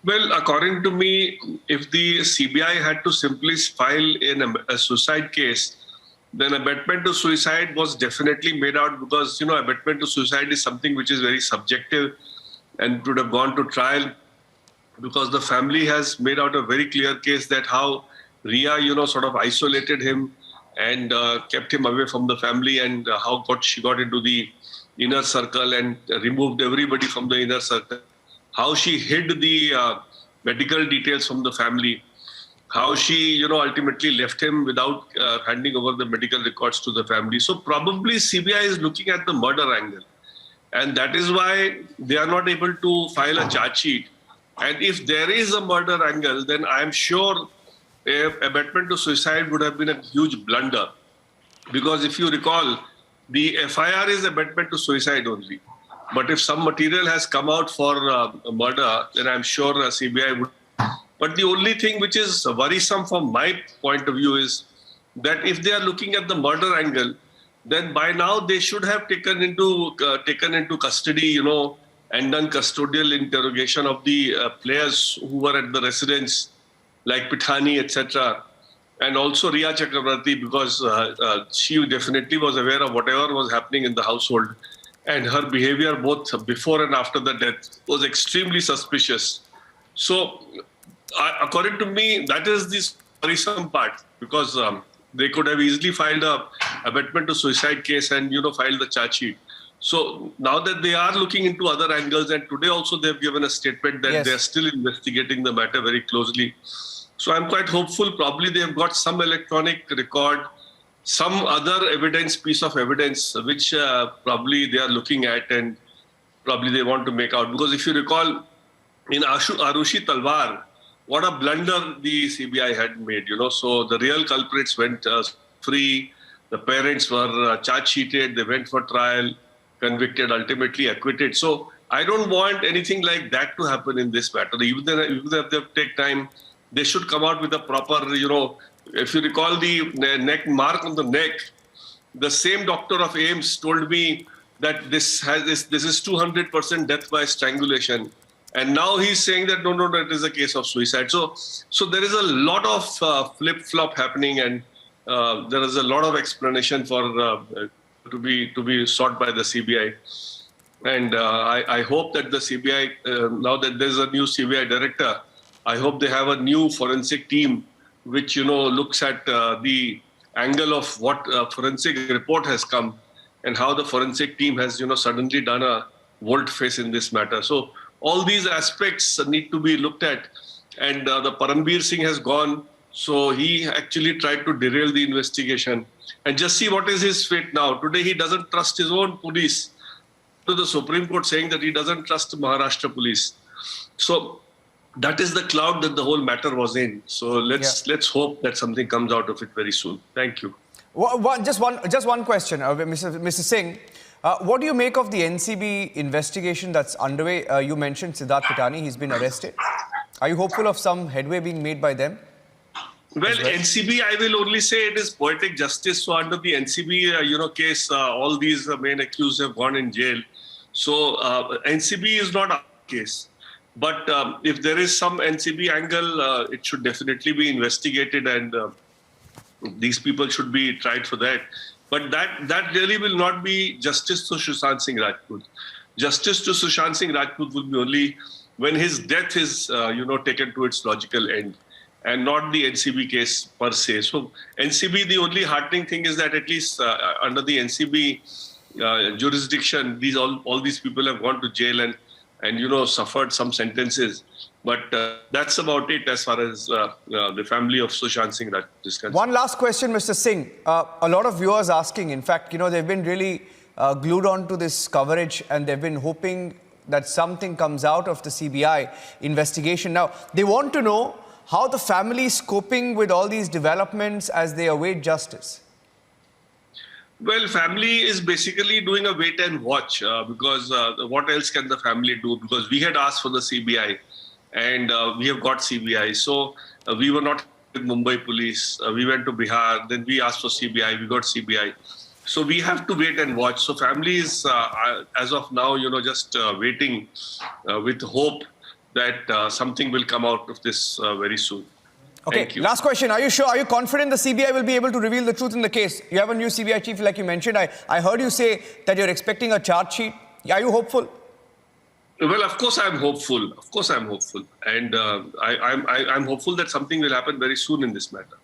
Well, according to me, if the CBI had to simply file a suicide case, then abetment to suicide was definitely made out because, abetment to suicide is something which is very subjective and would have gone to trial because the family has made out a very clear case that how Ria, sort of isolated him and kept him away from the family and how she got into the inner circle and removed everybody from the inner circle. How she hid the medical details from the family. How she, ultimately left him without handing over the medical records to the family. So probably CBI is looking at the murder angle. And that is why they are not able to file a charge sheet. And if there is a murder angle, then I'm sure abetment to suicide would have been a huge blunder. Because if you recall, the FIR is abetment to suicide only. But if some material has come out for murder, then I'm sure CBI would. But the only thing which is worrisome from my point of view is that if they are looking at the murder angle, then by now they should have taken into custody, and done custodial interrogation of the players who were at the residence, like Pithani, etc. And also Riya Chakrabarti, because she definitely was aware of whatever was happening in the household. And her behavior both before and after the death was extremely suspicious. So, according to me, that is the worrisome part, because they could have easily filed a abetment to suicide case and, filed the charge sheet. So now that they are looking into other angles, and today also they've given a statement that they're still investigating the matter very closely. So I'm quite hopeful. Probably they have got some electronic record, some other piece of evidence, which probably they are looking at and probably they want to make out. Because if you recall, in Arushi Talwar, what a blunder the CBI had made, So the real culprits went free. The parents were charge sheeted. They went for trial, convicted, ultimately acquitted. So I don't want anything like that to happen in this matter. Even if they take time, they should come out with a proper, if you recall the neck mark on the neck, the same doctor of AIMS told me that this is 200% death by strangulation. And now he's saying that no, that is a case of suicide. So there is a lot of flip-flop happening, and there is a lot of explanation for to be sought by the CBI. And I hope that the CBI, now that there's a new CBI director, I hope they have a new forensic team which, looks at the angle of what forensic report has come and how the forensic team has, suddenly done a volte-face in this matter. So all these aspects need to be looked at. And the Parambir Singh has gone, so he actually tried to derail the investigation. And just see what is his fate now. Today he doesn't trust his own police. To the Supreme Court saying that he doesn't trust Maharashtra police. So that is the cloud that the whole matter was in. So let's hope that something comes out of it very soon. Thank you. Just one question, Mr. Singh. What do you make of the NCB investigation that's underway? You mentioned Siddharth Pitani. He's been arrested. Are you hopeful of some headway being made by them? Well, NCB, I will only say it is poetic justice. So under the NCB, case, all these main accused have gone in jail. So NCB is not our case. But if there is some NCB angle, it should definitely be investigated, and these people should be tried for that. But that really will not be justice to Sushant Singh Rajput. Justice to Sushant Singh Rajput will be only when his death is, taken to its logical end, and not the NCB case per se. So NCB, the only heartening thing is that at least under the NCB jurisdiction, all these people have gone to jail and suffered some sentences. But that's about it as far as the family of Sushant Singh Rajput is concerned. One last question, Mr. Singh. A lot of viewers asking, in fact, they've been really glued on to this coverage, and they've been hoping that something comes out of the CBI investigation. Now, they want to know how the family is coping with all these developments as they await justice. Well, family is basically doing a wait and watch because what else can the family do? Because we had asked for the CBI and we have got CBI. So we were not with Mumbai police. We went to Bihar. Then we asked for CBI. We got CBI. So we have to wait and watch. So family is, as of now, just waiting with hope that something will come out of this very soon. Okay, Thank you. last question. Are you sure? Are you confident the CBI will be able to reveal the truth in the case? You have a new CBI chief, like you mentioned. I heard you say that you're expecting a charge sheet. Are you hopeful? Well, of course I'm hopeful. Of course I'm hopeful. And I'm hopeful that something will happen very soon in this matter.